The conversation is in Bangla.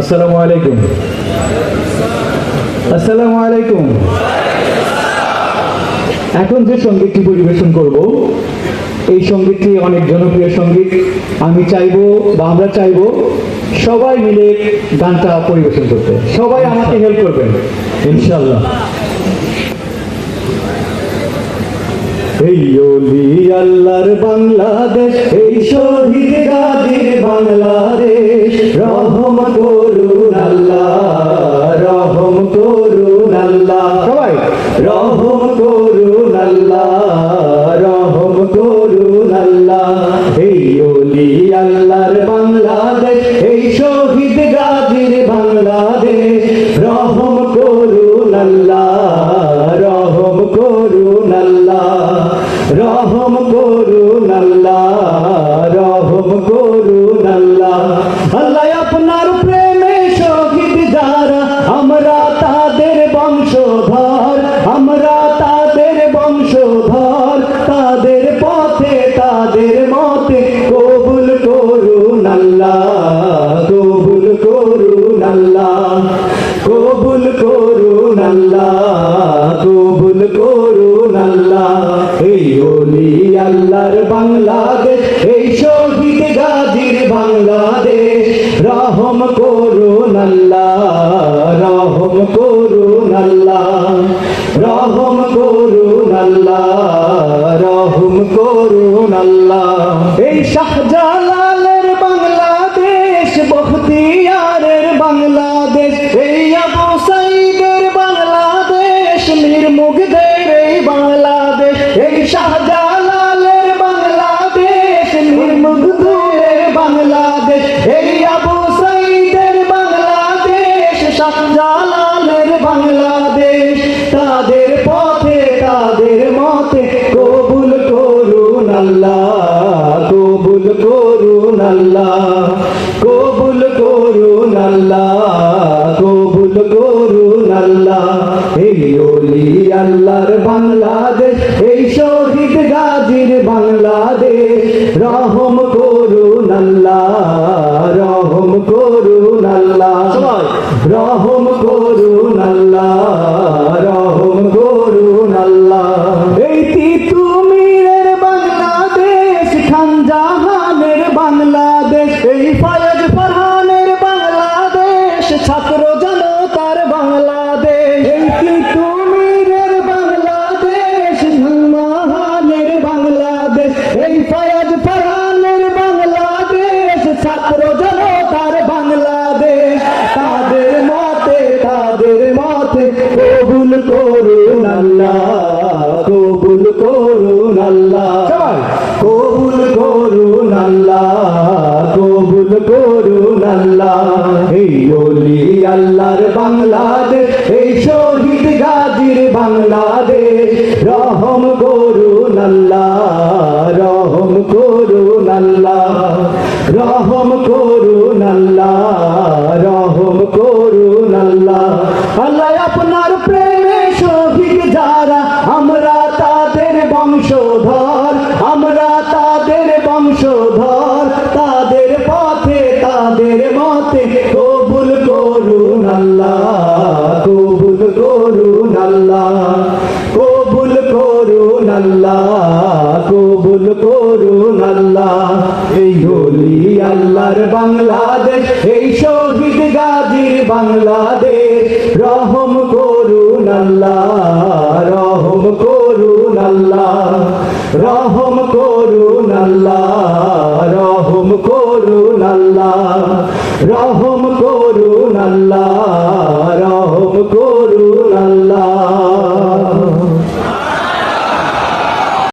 আসসালামু আলাইকুম। আসসালামু আলাইকুম। এখন যে সঙ্গীতটি পরিবেশন করব, এই সঙ্গীতটি অনেক জনপ্রিয় সঙ্গীত। আমি চাইবো বা আমরা চাইবো সবাই মিলে গানটা পরিবেশন করতে। সবাই আমাকে হেল্প করবেন ইনশাআল্লাহ। এই ওলি আল্লাহর বাংলাদেশ, এই শহীদ গাজীর বাংলাদেশ, রহম করুন আল্লাহ, রহম করুন আল্লাহ, সবাই রহম করুন আল্লাহ, রহম করুন আল্লাহ। এই ওলি আল্লাহর বাংলাদেশ, এই শহীদ গাজীর বাংলাদেশ, রহম করুন আল্লাহ, রহম করুন আল্লাহ, রহম করুন আল্লাহ, রহম করুন আল্লাহ। আল্লাহ আপনার প্রেমে শহীদ যারা, আমরা তাদের বংশধর, আমরা তাদের বংশধর, তাদের পথে তাদের মতে কবুল করুন আল্লাহ, কবুল করুন আল্লাহ, কবুল করুন আল্লাহ, কবুল করুন আল্লাহ। এই ওলি আল্লাহর বাংলাদেশ, এই শহীদ গাজীর বাংলাদেশ, রহম করুন আল্লাহ, রহম করুন আল্লাহ, রহম করুন আল্লাহ, রহম করুন আল্লাহ। এই শাহজালালের বাংলাদেশ, বখতিয়ারের বাংলাদেশ, এই আবু সাইদের বাংলাদেশ, মীর মুগ্ধের এই বাংলাদেশ, এই শাহজালালের বাংলাদেশ, মীর মুগ্ধের বাংলাদেশ, এই আবু সাইদের বাংলাদেশ, শাহজালালের বাংলাদেশ, তাদের পথে তাদের মতে কবুল করুন আল্লাহ, কবুল করুন আল্লাহ, কবুল করুন আল্লাহ, কবুল করুন আল্লাহ। এই ওলি আল্লাহর বাংলাদেশ, এই শহীদ গাজীর বাংলাদেশ, রহম করুন আল্লাহ, রহম করুন আল্লাহ, রহম করুন আল্লাহ, রহম করুন আল্লাহ। এই তিতুমিরের বাংলাদেশ, খান জাহানের বাংলাদেশ, এই ফয়েজ ফারহানের বাংলাদেশ, ছাত্র জনতার বাংলাদেশ, এই তিতুমিরের বাংলাদেশ, খান বাংলাদেশ, এই ফয়েজ ফারহানের বাংলাদেশ, ছাত্র জনতার বাংলাদেশ, তাদের মতে কবুল করুন আল্লাহ, কবুল করুন আল্লাহ, কবুল করুন আল্লাহ, কবুল করুন আল্লাহ। এই ওলি আল্লাহর বাংলাদেশ, এই শহীদ গাজীর বাংলাদেশ, রহম করুন আল্লাহ, রহম করুন আল্লাহ, রহম করুন আল্লাহ, রহম করুন আল্লাহ। আল্লাহ আপনার প্রেমে শহীদ যারা, আমরা তাদের বংশধর, আমরা তাদের বংশধর, তাদের পথে তাদের মতে কবুল করুন আল্লাহ, কবুল করুন আল্লাহ, কবুল করুন আল্লাহ, কবুল করুন আল্লাহ। এই ওলি আল্লাহর বাংলাদেশ, এই শহীদ গাজীর বাংলাদেশ, রহম করুন আল্লাহ, রহম করুন আল্লাহ, রহম করুন আল্লাহ, রহম করুন আল্লাহ, রহম করুন আল্লাহ,